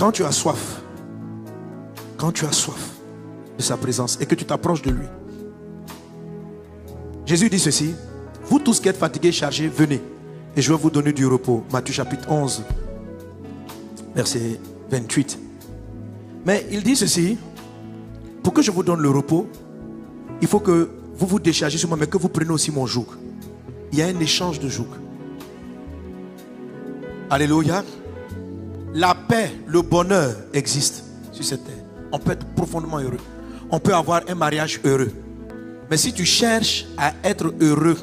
Quand tu as soif de sa présence et que tu t'approches de lui, Jésus dit ceci: vous tous qui êtes fatigués, chargés, venez et je vais vous donner du repos. Matthieu chapitre 11, verset 28. Mais il dit ceci: pour que je vous donne le repos, il faut que vous vous déchargez sur moi, mais que vous preniez aussi mon joug. Il y a un échange de joug. Alléluia. La paix, le bonheur existe sur cette terre. On peut être profondément heureux. On peut avoir un mariage heureux. Mais si tu cherches à être heureux,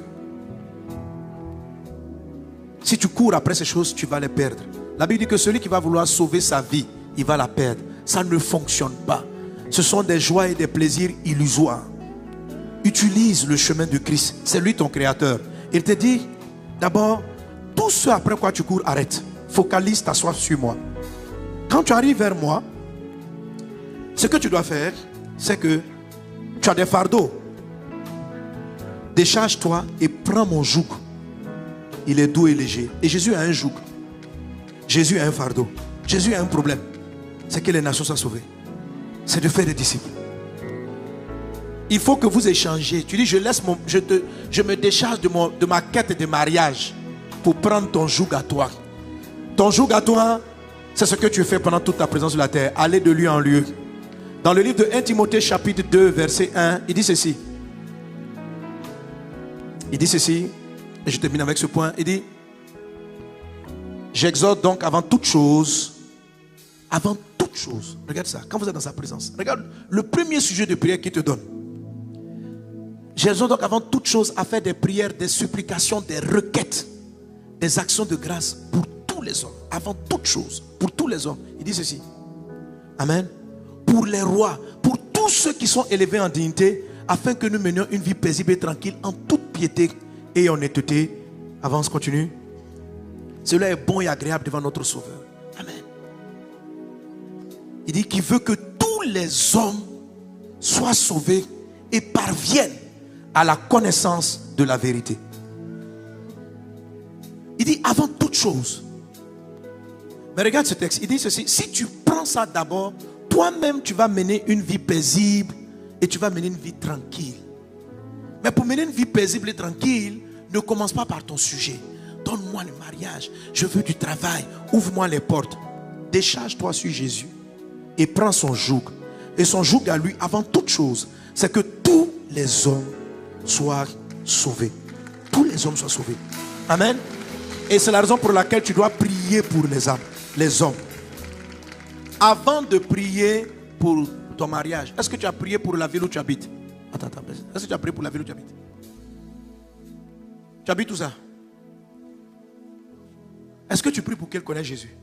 si tu cours après ces choses, tu vas les perdre. La Bible dit que celui qui va vouloir sauver sa vie, il va la perdre. Ça ne fonctionne pas. Ce sont des joies et des plaisirs illusoires. Utilise le chemin de Christ. C'est lui ton créateur. Il te dit, d'abord, tout ce après quoi tu cours, arrête. Focalise ta soif sur moi. Quand tu arrives vers moi, ce que tu dois faire, c'est que tu as des fardeaux. Décharge-toi et prends mon joug. Il est doux et léger. Et Jésus a un joug. Jésus a un fardeau. Jésus a un problème. C'est que les nations soient sauvées. C'est de faire des disciples. Il faut que vous échangez. Tu dis, je me décharge de ma quête de mariage pour prendre ton joug à toi. Ton joug à toi, c'est ce que tu fais pendant toute ta présence sur la terre. Aller de lieu en lieu. Dans le livre de 1 Timothée chapitre 2 verset 1, il dit ceci. Il dit ceci, et je termine avec ce point. Il dit: j'exhorte donc avant toute chose, regarde ça, quand vous êtes dans sa présence, regarde le premier sujet de prière qu'il te donne. J'exhorte donc avant toute chose à faire des prières, des supplications, des requêtes, des actions de grâce pour tous les hommes. Avant toute chose, pour tous les hommes. Il dit ceci. Amen. Pour les rois, pour tous ceux qui sont élevés en dignité, afin que nous menions une vie paisible et tranquille en toute piété et honnêteté. Avance, continue. Cela est bon et agréable devant notre Sauveur. Amen. Il dit qu'il veut que tous les hommes soient sauvés et parviennent à la connaissance de la vérité. Il dit avant toute chose. Mais regarde ce texte. Il dit ceci: si tu prends ça d'abord, toi-même tu vas mener une vie paisible et tu vas mener une vie tranquille. Mais pour mener une vie paisible et tranquille, ne commence pas par ton sujet. Donne-moi le mariage, je veux du travail, ouvre-moi les portes. Décharge-toi sur Jésus et prends son joug. Et son joug à lui, avant toute chose, c'est que tous les hommes soient sauvés. Tous les hommes soient sauvés. Amen. Et c'est la raison pour laquelle tu dois prier pour les âmes, les hommes. Avant de prier pour ton mariage, est-ce que tu as prié pour la ville où tu habites? Attends. Est-ce que tu as prié pour la ville où tu habites? Tu habites où ça? Est-ce que tu pries pour qu'elle connaisse Jésus?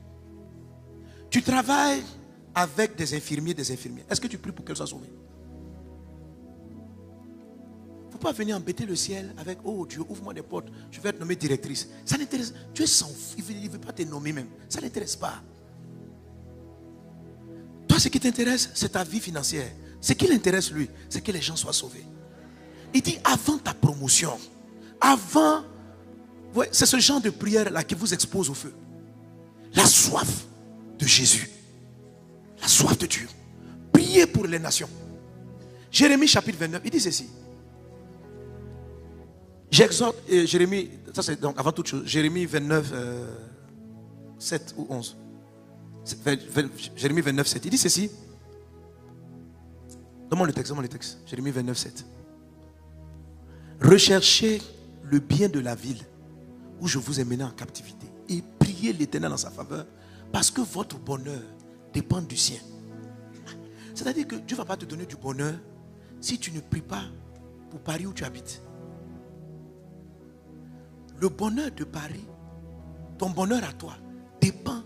Tu travailles avec des infirmiers, des infirmières. Est-ce que tu pries pour qu'elle soit sauvée? Il ne faut pas venir embêter le ciel avec: oh Dieu, ouvre-moi des portes, je vais te nommer directrice. Ça n'intéresse pas. Dieu s'en fout, il ne veut pas te nommer même. Ça n'intéresse pas. Toi, ce qui t'intéresse, c'est ta vie financière. Ce qui l'intéresse, lui, c'est que les gens soient sauvés. Il dit avant ta promotion, avant, ouais, c'est ce genre de prière-là qui vous expose au feu. La soif de Jésus, la soif de Dieu. Priez pour les nations. Jérémie chapitre 29, il dit ceci. J'exhorte, Jérémie, ça c'est donc avant toute chose, Jérémie 29, 7 ou 11. Jérémie 29, 7. Il dit ceci. Donne-moi le texte. Jérémie 29, 7. Recherchez le bien de la ville où je vous ai mené en captivité et priez l'Éternel en sa faveur, parce que votre bonheur dépend du sien. C'est-à-dire que Dieu ne va pas te donner du bonheur si tu ne pries pas pour Paris où tu habites. Le bonheur de Paris, ton bonheur à toi, dépend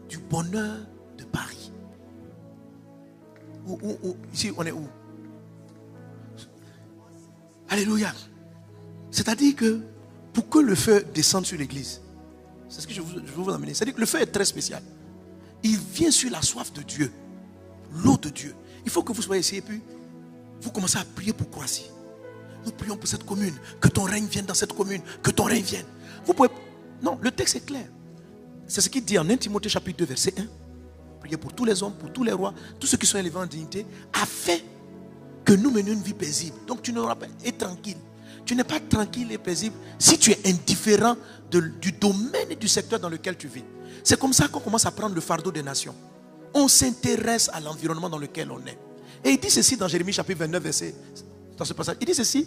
du bonheur de Paris. Ici, on est où? Alléluia. C'est-à-dire que pour que le feu descende sur l'église, c'est ce que je veux vous amener. C'est-à-dire que le feu est très spécial. Il vient sur la soif de Dieu, l'eau de Dieu. Il faut que vous soyez ici et puis vous commencez à prier pour Croatie. Nous prions pour cette commune, que ton règne vienne dans cette commune, que ton règne vienne. Vous pouvez... Non, le texte est clair. C'est ce qu'il dit en 1 Timothée chapitre 2 verset 1. prier pour tous les hommes, pour tous les rois, tous ceux qui sont élevés en dignité, afin que nous menions une vie paisible. Donc tu n'auras pas être tranquille. Tu n'es pas tranquille et paisible si tu es indifférent du domaine et du secteur dans lequel tu vis. C'est comme ça qu'on commence à prendre le fardeau des nations. On s'intéresse à l'environnement dans lequel on est. Et il dit ceci dans Jérémie chapitre 29, verset, dans ce passage. Il dit ceci.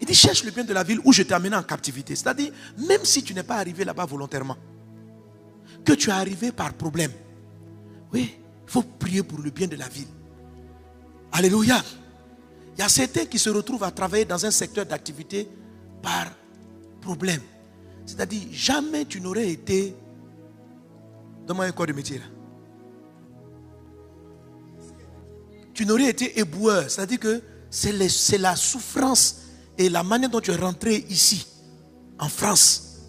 Il dit, cherche le bien de la ville où je t'ai amené en captivité. C'est-à-dire, même si tu n'es pas arrivé là-bas volontairement, que tu es arrivé par problème, oui, il faut prier pour le bien de la ville. Alléluia. Il y a certains qui se retrouvent à travailler dans un secteur d'activité par problème. C'est-à-dire, jamais tu n'aurais été... Donne-moi un corps de métier là. Tu n'aurais été éboueur. C'est-à-dire que c'est la souffrance et la manière dont tu es rentré ici, en France,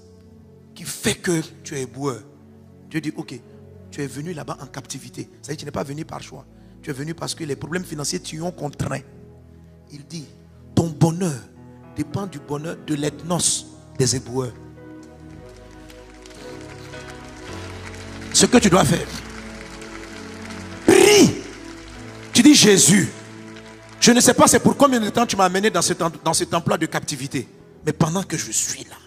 qui fait que tu es éboueur. Dieu dit, ok, tu es venu là-bas en captivité. C'est-à-dire que tu n'es pas venu par choix. Tu es venu parce que les problèmes financiers t'y ont contraint. Il dit, ton bonheur dépend du bonheur de l'ethnos des éboueurs. Ce que tu dois faire, prie. Tu dis, Jésus, je ne sais pas c'est pour combien de temps tu m'as amené dans cet emploi de captivité. Mais pendant que je suis là,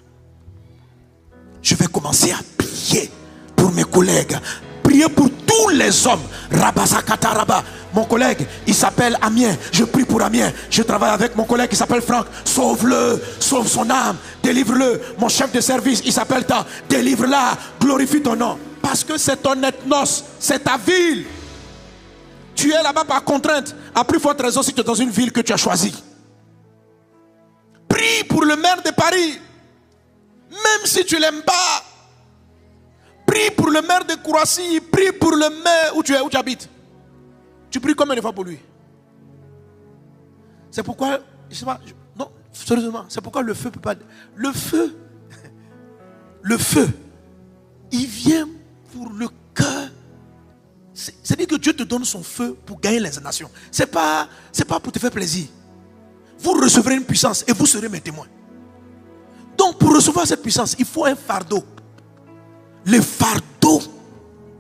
je vais commencer à prier pour mes collègues. Prier pour tous les hommes. Rabasakataraba. Mon collègue, il s'appelle Amien. Je prie pour Amien. Je travaille avec mon collègue qui s'appelle Franck. Sauve-le. Sauve son âme. Délivre-le. Mon chef de service, il s'appelle Ta. Délivre-la. Glorifie ton nom. Parce que c'est ton ethnos. C'est ta ville. Tu es là-bas par contrainte. À plus forte raison si tu es dans une ville que tu as choisie. Prie pour le maire de Paris. Même si tu ne l'aimes pas. Prie pour le maire de Croatie. Prie pour le maire où tu habites. Tu pries combien de fois pour lui? C'est pourquoi, je sais pas, non, sérieusement, c'est pourquoi le feu peut pas. Le feu, il vient pour le cœur. C'est-à-dire que Dieu te donne son feu pour gagner les nations. C'est pas pour te faire plaisir. Vous recevrez une puissance et vous serez mes témoins. Donc pour recevoir cette puissance, il faut un fardeau. Le fardeau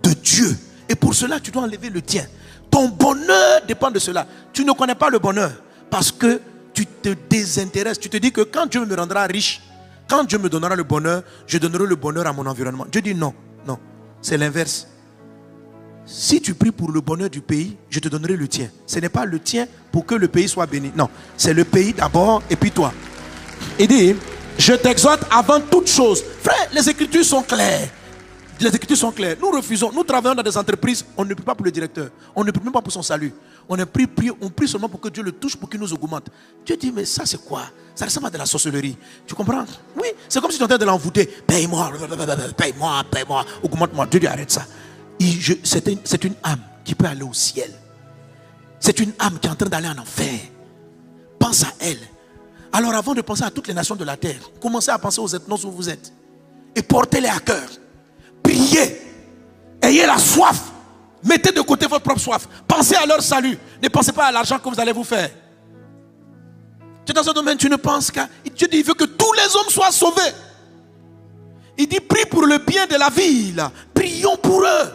de Dieu. Et pour cela, tu dois enlever le tien. Ton bonheur dépend de cela. Tu ne connais pas le bonheur parce que tu te désintéresses. Tu te dis que quand Dieu me rendra riche, quand Dieu me donnera le bonheur, je donnerai le bonheur à mon environnement. Dieu dit non, non, c'est l'inverse. Si tu pries pour le bonheur du pays, je te donnerai le tien. Ce n'est pas le tien pour que le pays soit béni. Non, c'est le pays d'abord et puis toi. Il dit, je t'exhorte avant toute chose. Frère, les Écritures sont claires. Les Écritures sont claires. Nous refusons. Nous travaillons dans des entreprises. On ne prie pas pour le directeur. On ne prie même pas pour son salut. On prie seulement pour que Dieu le touche, pour qu'il nous augmente. Dieu dit, mais ça c'est quoi? Ça ressemble à de la sorcellerie. Tu comprends? Oui, c'est comme si tu étais en train de l'envoûter. Paye-moi, paye-moi, paye-moi, augmente-moi. Dieu dit, arrête ça. C'est une âme qui peut aller au ciel. C'est une âme qui est en train d'aller en enfer. Pense à elle. Alors avant de penser à toutes les nations de la terre, commencez à penser aux ethnos où vous êtes. Et portez-les à cœur. Priez. Ayez la soif. Mettez de côté votre propre soif. Pensez à leur salut. Ne pensez pas à l'argent que vous allez vous faire. Tu es dans un domaine, tu ne penses qu'à... Dieu dit, il veut que tous les hommes soient sauvés. Il dit, prie pour le bien de la ville. Prions pour eux.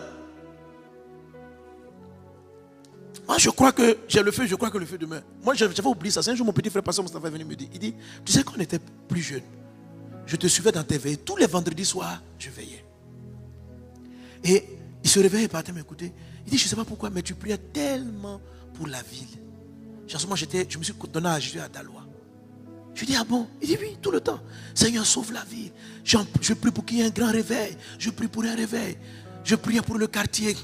Moi, je crois que j'ai le feu, je crois que le feu demeure. Moi, j'avais oublié ça. C'est un jour, mon petit frère pasteur Moustapha est venu me dire, il dit, tu sais, quand on était plus jeune, je te suivais dans tes veilles. Tous les vendredis soirs, je veillais. Et il se réveillait et partait m'écouter. Il dit, je ne sais pas pourquoi, mais tu priais tellement pour la ville. Moi, je me suis donné à Jésus à Dalois. Je dis, ah bon? Il dit, oui, tout le temps. Seigneur, sauve la ville. Je prie pour qu'il y ait un grand réveil. Je prie pour un réveil. Je priais pour le quartier.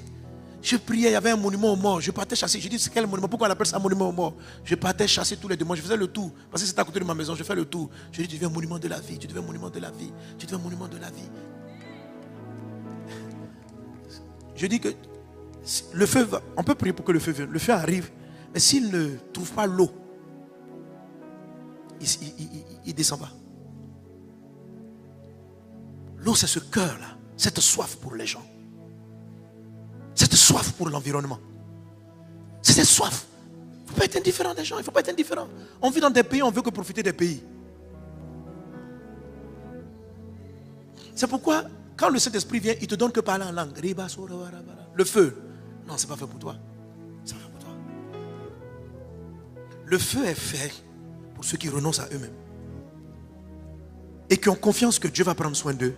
Je priais, il y avait un monument aux morts. Je partais chasser. Je dis, c'est quel monument? Pourquoi on appelle ça monument aux morts? Je partais chasser tous les dimanches. Je faisais le tour. Parce que c'était à côté de ma maison. Je fais le tour. Je dis, tu deviens un monument de la vie. Tu deviens un monument de la vie. Tu deviens un monument de la vie. Je dis que le feu va, on peut prier pour que le feu vienne. Le feu arrive, mais s'il ne trouve pas l'eau, il ne descend pas. L'eau, c'est ce cœur-là, cette soif pour les gens, cette soif pour l'environnement. C'est cette soif. Il ne faut pas être indifférent des gens, il ne faut pas être indifférent. On vit dans des pays, on veut que profiter des pays. C'est pourquoi Quand le Saint-Esprit vient, il ne te donne que parler en langue. Le feu. Non, ce n'est pas fait pour toi. C'est pas fait pour toi. Le feu est fait pour ceux qui renoncent à eux-mêmes. Et qui ont confiance que Dieu va prendre soin d'eux.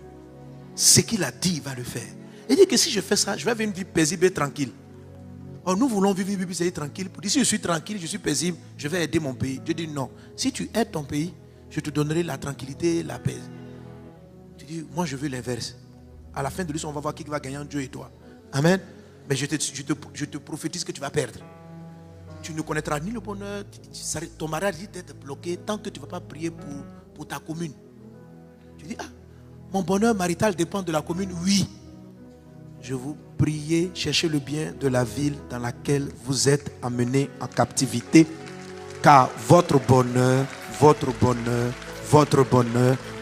Ce qu'il a dit, il va le faire. Il dit que si je fais ça, je vais vivre une vie paisible et tranquille. Or, nous voulons vivre une vie paisible et tranquille. Si je suis tranquille, je suis paisible, je vais aider mon pays. Dieu dit non. Si tu aides ton pays, je te donnerai la tranquillité et la paix. Tu dis, moi je veux l'inverse. À la fin de l'histoire, on va voir qui va gagner entre Dieu et toi. Amen. Mais je te prophétise que tu vas perdre. Tu ne connaîtras ni le bonheur. Ton mariage dit d'être bloqué tant que tu ne vas pas prier pour ta commune. Tu dis, mon bonheur marital dépend de la commune. Oui. Je vous prie, cherchez le bien de la ville dans laquelle vous êtes amenés en captivité. Car votre bonheur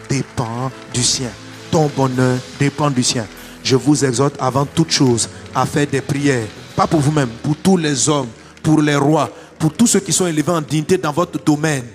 dépend du sien. Ton bonheur dépend du sien. Je vous exhorte avant toute chose à faire des prières. Pas pour vous-même, pour tous les hommes, pour les rois, pour tous ceux qui sont élevés en dignité dans votre domaine.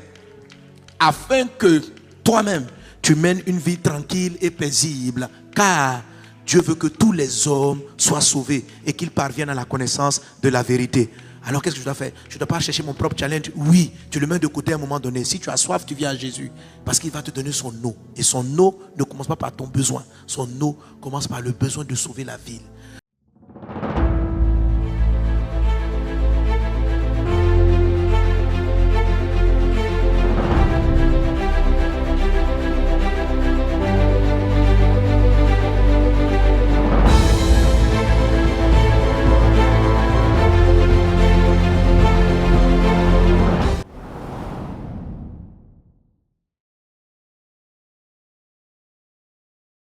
Afin que toi-même, tu mènes une vie tranquille et paisible. Car Dieu veut que tous les hommes soient sauvés et qu'ils parviennent à la connaissance de la vérité. Alors qu'est-ce que je dois faire? Je ne dois pas chercher mon propre challenge. Oui, tu le mets de côté à un moment donné. Si tu as soif, tu viens à Jésus. Parce qu'il va te donner son eau. Et son eau ne commence pas par ton besoin. Son eau commence par le besoin de sauver la ville.